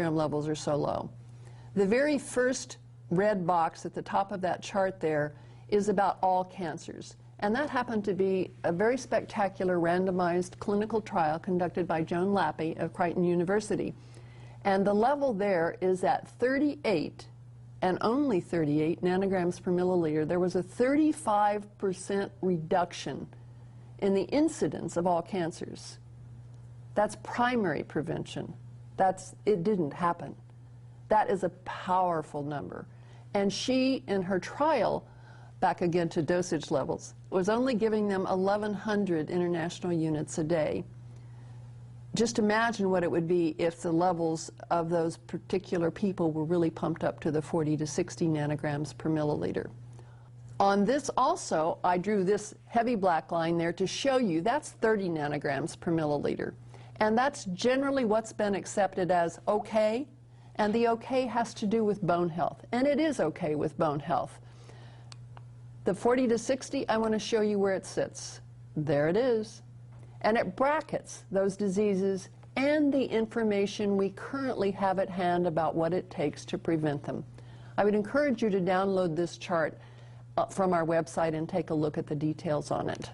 serum levels are so low. The very first red box at the top of that chart there is about all cancers. And that happened to be a very spectacular randomized clinical trial conducted by Joan Lappy of Creighton University. And the level there is at 38, and only 38 nanograms per milliliter. There was a 35% reduction in the incidence of all cancers. That's primary prevention. It didn't happen. That is a powerful number. And she, in her trial, back again to dosage levels, was only giving them 1,100 international units a day. Just imagine what it would be if the levels of those particular people were really pumped up to the 40 to 60 nanograms per milliliter. On this also, I drew this heavy black line there to show you that's 30 nanograms per milliliter. And that's generally what's been accepted as okay, and the okay has to do with bone health. And it is okay with bone health. The 40 to 60, I want to show you where it sits. There it is. And it brackets those diseases and the information we currently have at hand about what it takes to prevent them. I would encourage you to download this chart from our website and take a look at the details on it.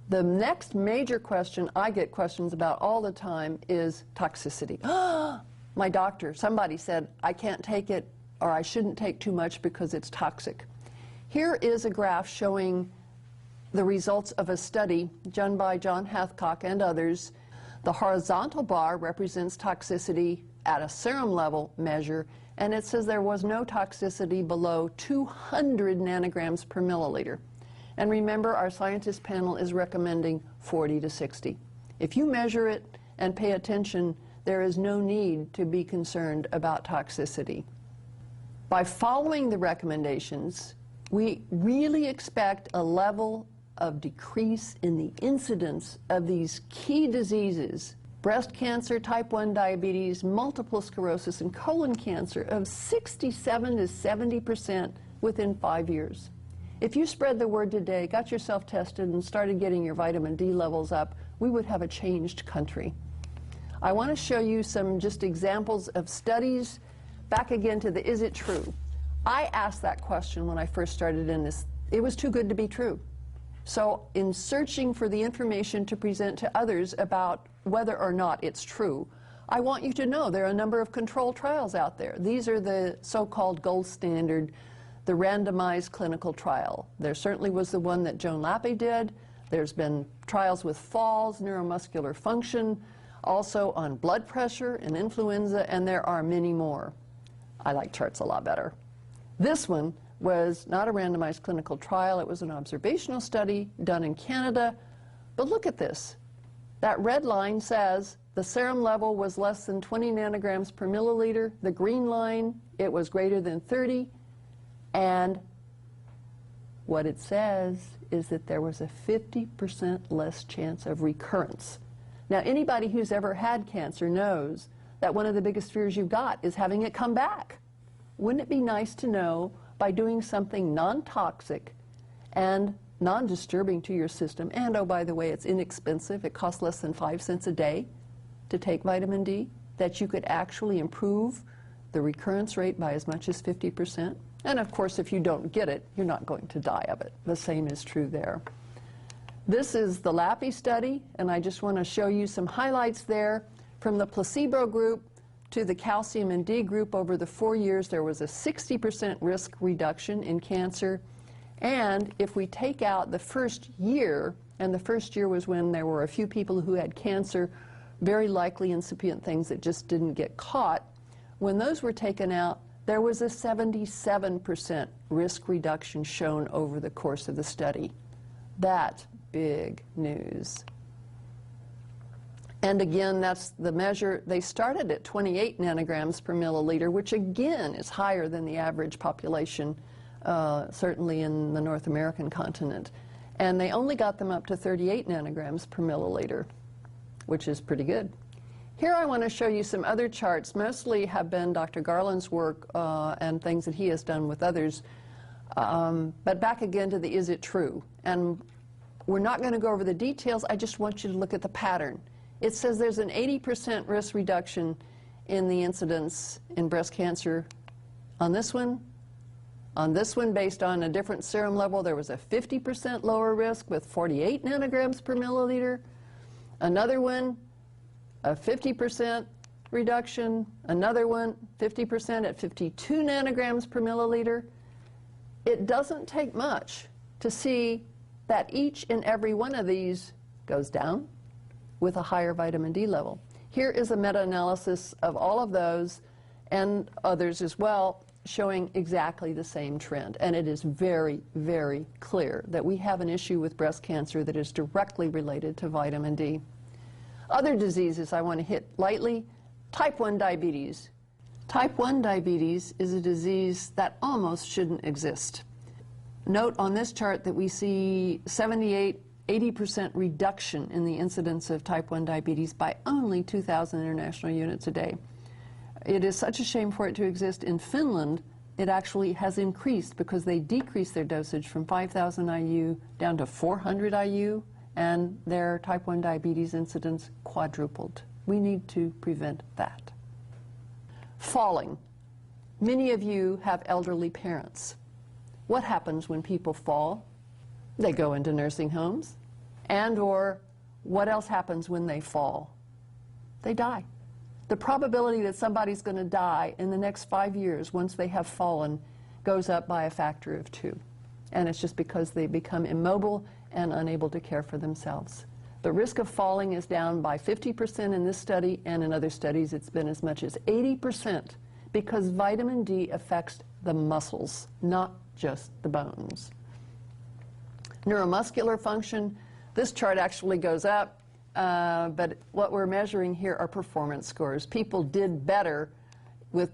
The next major question I get questions about all the time is toxicity. My doctor, somebody said, I can't take it, or I shouldn't take too much because it's toxic. Here is a graph showing the results of a study done by John Hathcock and others. The horizontal bar represents toxicity at a serum level measure, and it says there was no toxicity below 200 nanograms per milliliter. And remember, our scientist panel is recommending 40 to 60. If you measure it and pay attention, there is no need to be concerned about toxicity. By following the recommendations, we really expect a level of decrease in the incidence of these key diseases, breast cancer, type 1 diabetes, multiple sclerosis, and colon cancer, of 67 to 70% within 5 years. If you spread the word today, got yourself tested, and started getting your vitamin D levels up, we would have a changed country. I want to show you some just examples of studies. Back again to the is it true? I asked that question when I first started in this. It was too good to be true. So in searching for the information to present to others about whether or not it's true, I want you to know there are a number of controlled trials out there. These are the so-called gold standard, the randomized clinical trial. There certainly was the one that Joan Lappy did. There's been trials with falls, neuromuscular function, also on blood pressure and influenza, and there are many more. I like charts a lot better. This one was not a randomized clinical trial. It was an observational study done in Canada. But look at this. That red line says the serum level was less than 20 nanograms per milliliter. The green line, it was greater than 30. And what it says is that there was a 50% less chance of recurrence. Now, anybody who's ever had cancer knows that one of the biggest fears you've got is having it come back. Wouldn't it be nice to know, by doing something non-toxic and non-disturbing to your system, and oh, by the way, it's inexpensive, it costs less than 5 cents a day to take vitamin D, that you could actually improve the recurrence rate by as much as 50%? And of course, if you don't get it, you're not going to die of it. The same is true there. This is the Lappy study, and I just want to show you some highlights there. From the placebo group to the calcium and D group, over the 4 years, there was a 60% risk reduction in cancer. And if we take out the first year, and the first year was when there were a few people who had cancer, very likely incipient things that just didn't get caught, when those were taken out, there was a 77% risk reduction shown over the course of the study. That's big news. And again, that's the measure. They started at 28 nanograms per milliliter, which again is higher than the average population, certainly in the North American continent. And they only got them up to 38 nanograms per milliliter, which is pretty good. Here I want to show you some other charts. Mostly have been Dr. Garland's work and things that he has done with others. But back again to the is it true? And we're not going to go over the details. I just want you to look at the pattern. It says there's an 80% risk reduction in the incidence in breast cancer on this one. On this one, based on a different serum level, there was a 50% lower risk with 48 nanograms per milliliter. Another one, a 50% reduction. Another one, 50% at 52 nanograms per milliliter. It doesn't take much to see that each and every one of these goes down with a higher vitamin D level. Here is a meta-analysis of all of those and others as well, showing exactly the same trend. And it is very, very clear that we have an issue with breast cancer that is directly related to vitamin D. Other diseases I want to hit lightly: type 1 diabetes. Type 1 diabetes is a disease that almost shouldn't exist. Note on this chart that we see 80% reduction in the incidence of type 1 diabetes by only 2,000 international units a day. It is such a shame for it to exist. In Finland, it actually has increased because they decreased their dosage from 5,000 IU down to 400 IU, and their type 1 diabetes incidence quadrupled. We need to prevent that. Falling. Many of you have elderly parents. What happens when people fall? They go into nursing homes. And/or what else happens when they fall? They die. The probability that somebody's going to die in the next 5 years once they have fallen goes up by a factor of 2. And it's just because they become immobile and unable to care for themselves. The risk of falling is down by 50% in this study, and in other studies it's been as much as 80%, because vitamin D affects the muscles, not just the bones. Neuromuscular function, this chart actually goes up, but what we're measuring here are performance scores. People did better with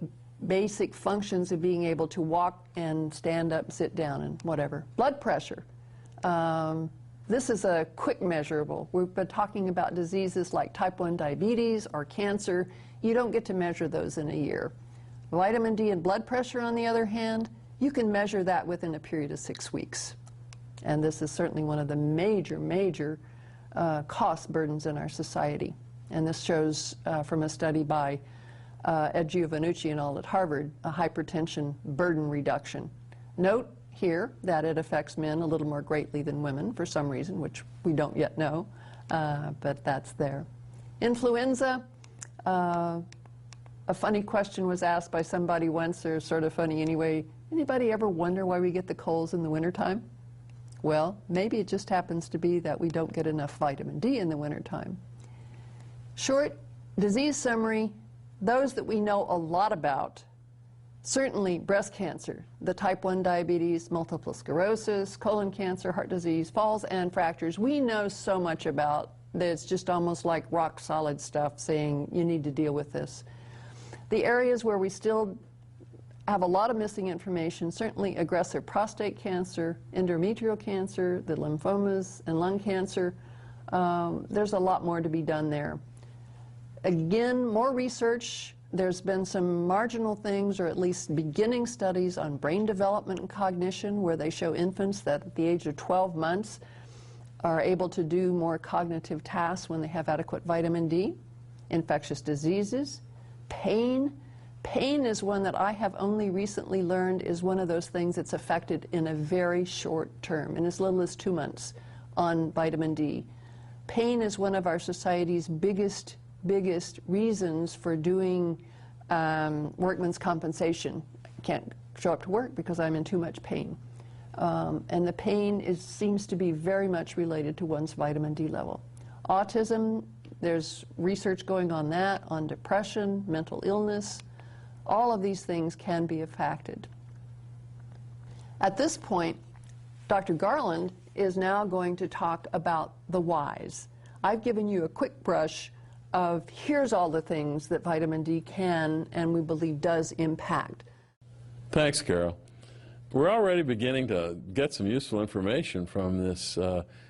basic functions of being able to walk and stand up, sit down, and whatever. Blood pressure. This is a quick measurable. We've been talking about diseases like type 1 diabetes or cancer. You don't get to measure those in a year. Vitamin D and blood pressure, on the other hand, you can measure that within a period of 6 weeks. And this is certainly one of the major cost burdens in our society. And this shows from a study by Ed Giovannucci and all at Harvard, a hypertension burden reduction. Note here that it affects men a little more greatly than women for some reason, which we don't yet know, but that's there. Influenza. A funny question was asked by somebody once, or sort of funny anyway. Anybody ever wonder why we get the colds in the wintertime? Well, maybe it just happens to be that we don't get enough vitamin D in the wintertime. Short disease summary, those that we know a lot about: certainly breast cancer, the type 1 diabetes, multiple sclerosis, colon cancer, heart disease, falls and fractures. We know so much about that it's just almost like rock solid stuff saying you need to deal with this. The areas where we still have a lot of missing information, certainly aggressive prostate cancer, endometrial cancer, the lymphomas, and lung cancer. There's a lot more to be done there. Again, more research. There's been some marginal things, or at least beginning studies, on brain development and cognition, where they show infants that at the age of 12 months are able to do more cognitive tasks when they have adequate vitamin D. Infectious diseases. Pain. Pain is one that I have only recently learned is one of those things that's affected in a very short term, in as little as 2 months, on vitamin D. Pain is one of our society's biggest reasons for doing workman's compensation. I can't show up to work because I'm in too much pain. And the pain seems to be very much related to one's vitamin D level. Autism, there's research going on that, on depression, mental illness. All of these things can be affected. At this point, Dr. Garland is now going to talk about the whys. I've given you a quick brush of here's all the things that vitamin D can and we believe does impact. Thanks, Carol. We're already beginning to get some useful information from this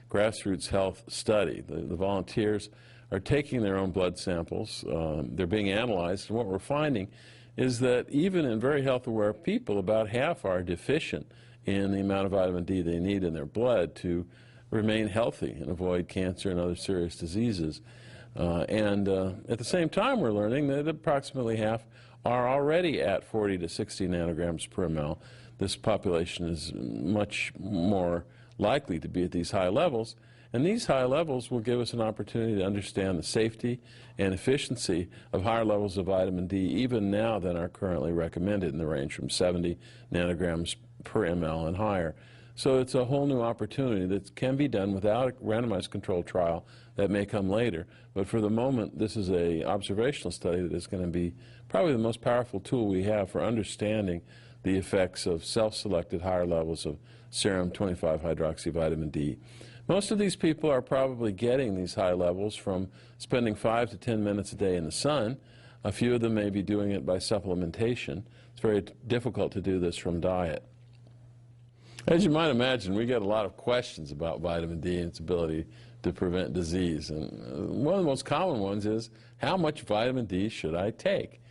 grassroots health study. The volunteers are taking their own blood samples. They're being analyzed, and what we're finding is that even in very health-aware people, about half are deficient in the amount of vitamin D they need in their blood to remain healthy and avoid cancer and other serious diseases. At the same time, we're learning that approximately half are already at 40 to 60 nanograms per ml. This population is much more likely to be at these high levels, and these high levels will give us an opportunity to understand the safety and efficiency of higher levels of vitamin D even now than are currently recommended, in the range from 70 nanograms per ml and higher. So it's a whole new opportunity that can be done without a randomized controlled trial that may come later. But for the moment, this is an observational study that is going to be probably the most powerful tool we have for understanding the effects of self-selected higher levels of serum 25-hydroxyvitamin D. Most of these people are probably getting these high levels from spending 5 to 10 minutes a day in the sun. A few of them may be doing it by supplementation. It's very difficult to do this from diet. As you might imagine, we get a lot of questions about vitamin D and its ability to prevent disease. And one of the most common ones is, how much vitamin D should I take?